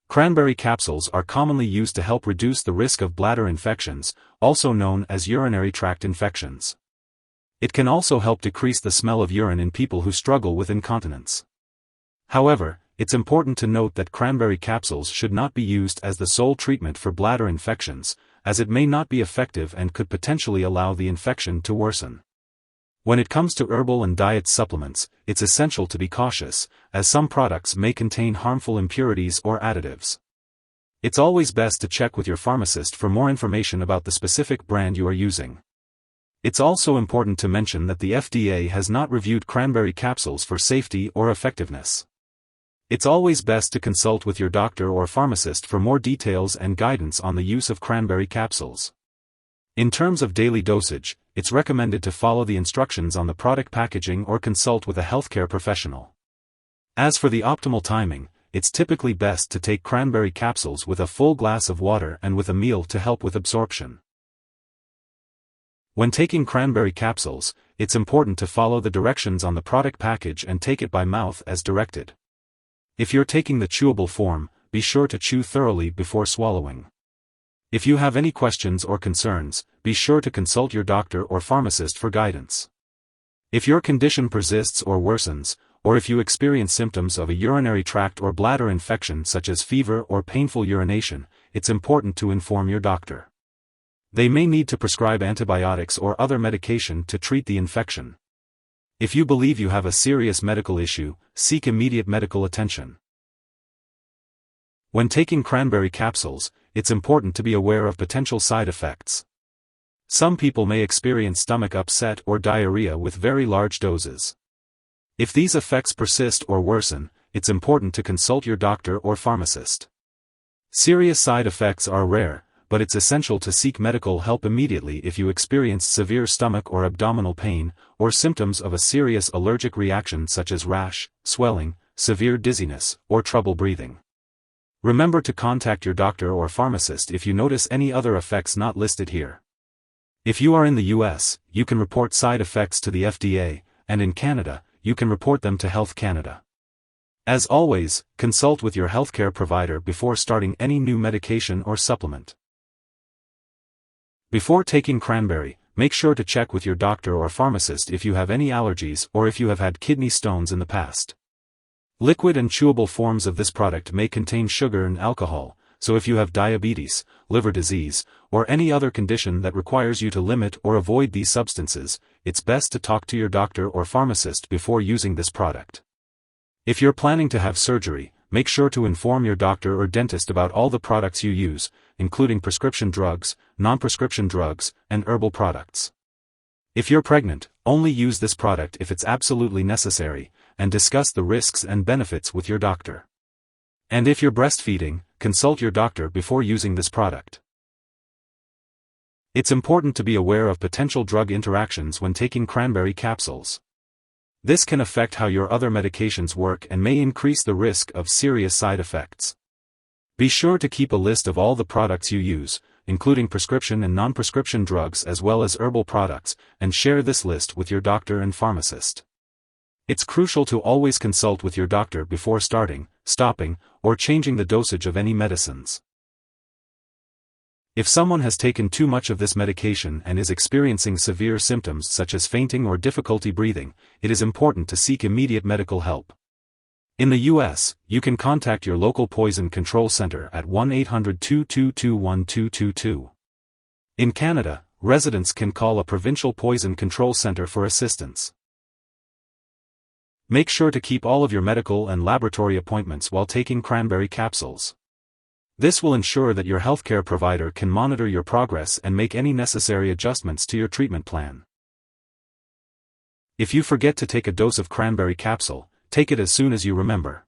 Cranberry capsules are commonly used to help reduce the risk of bladder infections, also known as urinary tract infections. It can also help decrease the smell of urine in people who struggle with incontinence. However, it's important to note that cranberry capsules should not be used as the sole treatment for bladder infections, as it may not be effective and could potentially allow the infection to worsen. When it comes to herbal and diet supplements, it's essential to be cautious, as some products may contain harmful impurities or additives. It's always best to check with your pharmacist for more information about the specific brand you are using. It's also important to mention that the FDA has not reviewed cranberry capsules for safety or effectiveness. It's always best to consult with your doctor or pharmacist for more details and guidance on the use of cranberry capsules. In terms of daily dosage, it's recommended to follow the instructions on the product packaging or consult with a healthcare professional. As for the optimal timing, it's typically best to take cranberry capsules with a full glass of water and with a meal to help with absorption. When taking cranberry capsules, it's important to follow the directions on the product package and take it by mouth as directed. If you're taking the chewable form, be sure to chew thoroughly before swallowing. If you have any questions or concerns, be sure to consult your doctor or pharmacist for guidance. If your condition persists or worsens, or if you experience symptoms of a urinary tract or bladder infection such as fever or painful urination, it's important to inform your doctor. They may need to prescribe antibiotics or other medication to treat the infection. If you believe you have a serious medical issue, seek immediate medical attention. When taking cranberry capsules, it's important to be aware of potential side effects. Some people may experience stomach upset or diarrhea with very large doses. If these effects persist or worsen, it's important to consult your doctor or pharmacist. Serious side effects are rare, but it's essential to seek medical help immediately if you experience severe stomach or abdominal pain, or symptoms of a serious allergic reaction such as rash, swelling, severe dizziness, or trouble breathing. Remember to contact your doctor or pharmacist if you notice any other effects not listed here. If you are in the US, you can report side effects to the FDA, and in Canada, you can report them to Health Canada. As always, consult with your healthcare provider before starting any new medication or supplement. Before taking cranberry, make sure to check with your doctor or pharmacist if you have any allergies or if you have had kidney stones in the past. Liquid and chewable forms of this product may contain sugar and alcohol, so if you have diabetes, liver disease, or any other condition that requires you to limit or avoid these substances, it's best to talk to your doctor or pharmacist before using this product. If you're planning to have surgery, make sure to inform your doctor or dentist about all the products you use, including prescription drugs, non-prescription drugs, and herbal products. If you're pregnant, only use this product if it's absolutely necessary, and discuss the risks and benefits with your doctor. And if you're breastfeeding, consult your doctor before using this product. It's important to be aware of potential drug interactions when taking cranberry capsules. This can affect how your other medications work and may increase the risk of serious side effects. Be sure to keep a list of all the products you use, including prescription and non-prescription drugs as well as herbal products, and share this list with your doctor and pharmacist. It's crucial to always consult with your doctor before starting, stopping, or changing the dosage of any medicines. If someone has taken too much of this medication and is experiencing severe symptoms such as fainting or difficulty breathing, it is important to seek immediate medical help. In the US, you can contact your local poison control center at 1-800-222-1222. In Canada, residents can call a provincial poison control center for assistance. Make sure to keep all of your medical and laboratory appointments while taking cranberry capsules. This will ensure that your healthcare provider can monitor your progress and make any necessary adjustments to your treatment plan. If you forget to take a dose of cranberry capsule, take it as soon as you remember.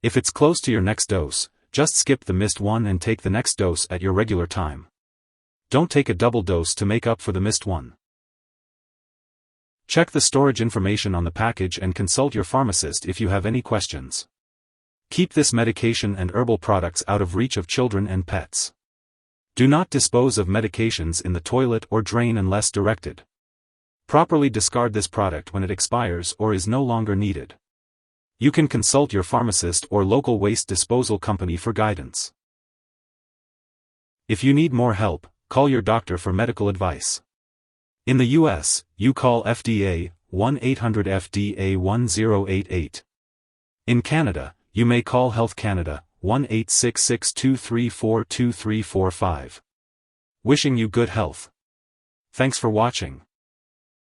If it's close to your next dose, just skip the missed one and take the next dose at your regular time. Don't take a double dose to make up for the missed one. Check the storage information on the package and consult your pharmacist if you have any questions. Keep this medication and herbal products out of reach of children and pets. Do not dispose of medications in the toilet or drain unless directed. Properly discard this product when it expires or is no longer needed. You can consult your pharmacist or local waste disposal company for guidance. If you need more help, call your doctor for medical advice. In the US, you call FDA, 1-800-FDA-1088. In Canada, you may call Health Canada, 1-866-234-2345. Wishing you good health. Thanks for watching.